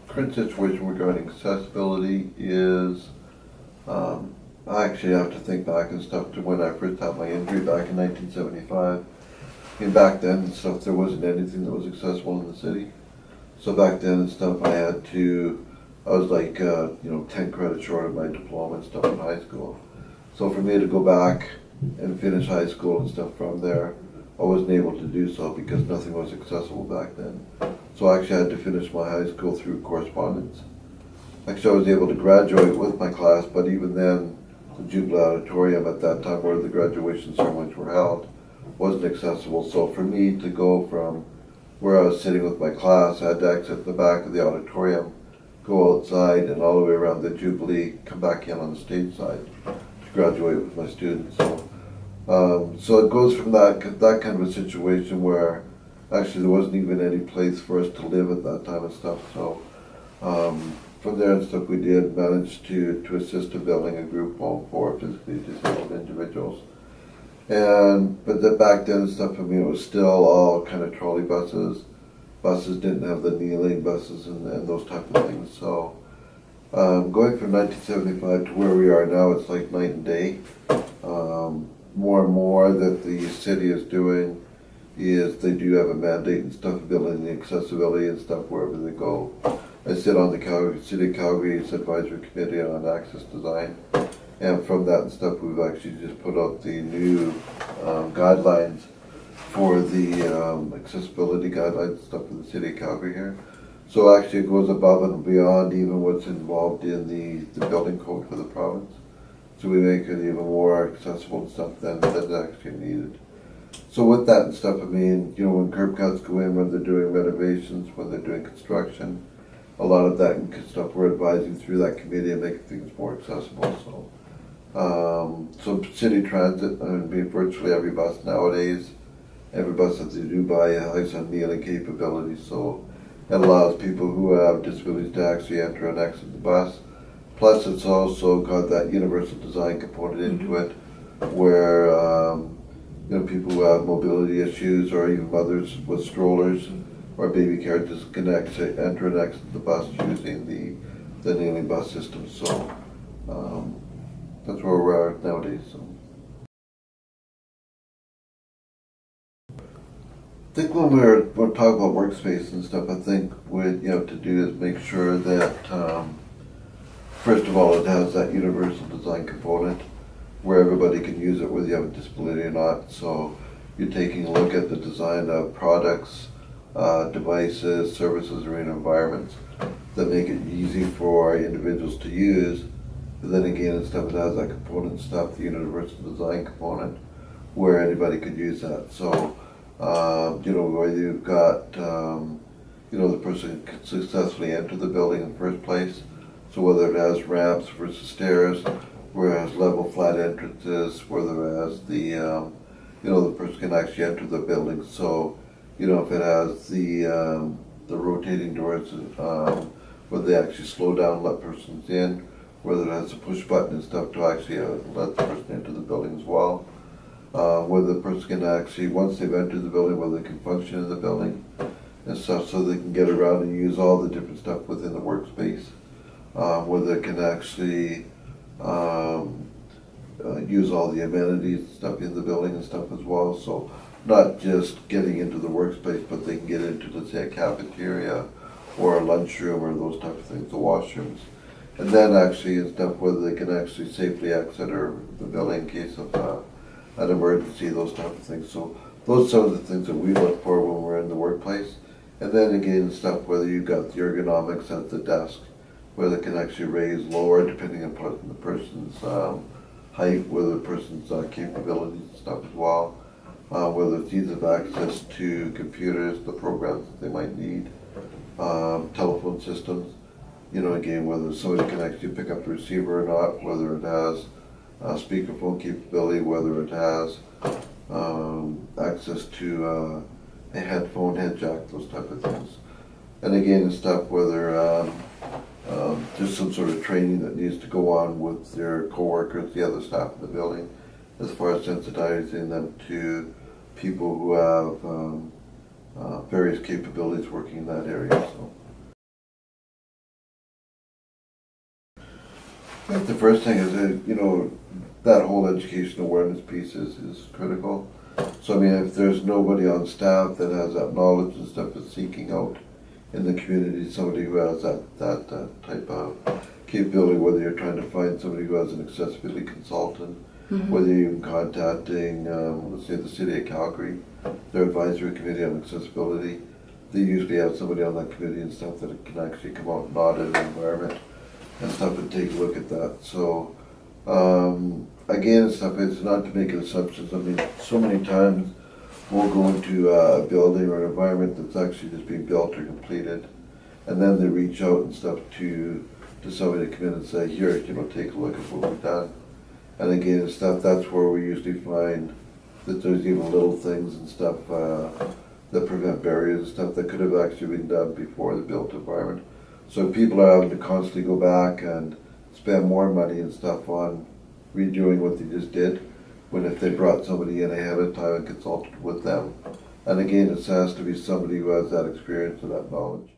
Current situation regarding accessibility is, I actually have to think back and stuff to when I first had my injury back in 1975. And back then and stuff, there wasn't anything that was accessible in the city. So back then and stuff, I was like, 10 credits short of my diploma and stuff in high school. So for me to go back and finish high school and stuff from there, I wasn't able to do so because nothing was accessible back then. So I actually had to finish my high school through correspondence. Actually, I was able to graduate with my class, but even then, the Jubilee Auditorium at that time where the graduation ceremonies were held wasn't accessible. So for me to go from where I was sitting with my class, I had to exit the back of the auditorium, go outside and all the way around the Jubilee, come back in on the stage side to graduate with my students. So it goes from that kind of a situation where actually there wasn't even any place for us to live at that time and stuff. So from there and stuff, we did manage to assist in building a group home for physically disabled individuals. But back then and stuff, it was still all kind of trolley buses. Buses didn't have the kneeling buses and those type of things. So going from 1975 to where we are now, it's like night and day. More and more that the city is doing is they do have a mandate and stuff building the accessibility and stuff wherever they go. I sit on the City of Calgary's Advisory Committee on Access Design, and from that and stuff we've actually just put out the new guidelines for the accessibility guidelines and stuff for the City of Calgary here. So actually it goes above and beyond even what's involved in the building code for the province. So we make it even more accessible and stuff than actually needed. So with that and stuff, when curb cuts go in, when they're doing renovations, when they're doing construction, a lot of that stuff we're advising through that committee and making things more accessible. So city transit, virtually every bus nowadays, every bus that they do buy has a kneeling capability. So it allows people who have disabilities to actually enter and exit the bus. Plus, it's also got that universal design component into it, where people who have mobility issues, or even mothers with strollers or baby carriages, can actually enter and exit the bus using the kneeling bus system. So that's where we are nowadays. So I think when we're talking about workspace and stuff, I think what you have to do is make sure that first of all, it has that universal design component where everybody can use it whether you have a disability or not. So you're taking a look at the design of products, devices, services, or environments that make it easy for individuals to use. But then again, it has that component stuff, the universal design component, where anybody could use that. So, where you've got, the person can successfully enter the building in the first place. So whether it has ramps versus stairs, where it has level flat entrances, whether it has the person can actually enter the building. So, if it has the rotating doors, where they actually slow down and let persons in, whether it has a push button and stuff to actually let the person into the building as well. Whether the person can actually, once they've entered the building, whether they can function in the building and stuff so they can get around and use all the different stuff within the workspace. Whether it can actually use all the amenities and stuff in the building and stuff as well. So not just getting into the workspace, but they can get into, let's say, a cafeteria or a lunchroom or those type of things, the washrooms. And then actually and stuff whether they can actually safely exit the building in case of an emergency, those type of things. So those are some of the things that we look for when we're in the workplace. And then again, stuff whether you've got the ergonomics at the desk, whether it can actually raise lower depending upon the person's height, whether the person's capabilities and stuff as well, whether it's ease of access to computers, the programs that they might need, telephone systems, again, whether somebody can actually pick up the receiver or not, whether it has speakerphone capability, whether it has access to a headphone, head jack, those type of things. And again, and stuff whether there's some sort of training that needs to go on with their co-workers, the other staff in the building, as far as sensitizing them to people who have various capabilities working in that area. So. I think the first thing is that, that whole education awareness piece is critical. So I mean, if there's nobody on staff that has that knowledge and stuff, is seeking out in the community somebody who has that type of capability, whether you're trying to find somebody who has an accessibility consultant, whether you're even contacting, let's say the City of Calgary, their advisory committee on accessibility, they usually have somebody on that committee and stuff that can actually come out and audit the environment and stuff and take a look at that. So again, it's not to make assumptions. I mean, so many times we'll go into a building or an environment that's actually just being built or completed, and then they reach out and stuff to somebody to come in and say, here, take a look at what we've done. And again, and stuff, that's where we usually find that there's even little things and stuff that prevent barriers and stuff that could have actually been done before the built environment. So people are having to constantly go back and spend more money and stuff on redoing what they just did, when if they brought somebody in ahead of time and consulted with them. And again, it has to be somebody who has that experience and that knowledge.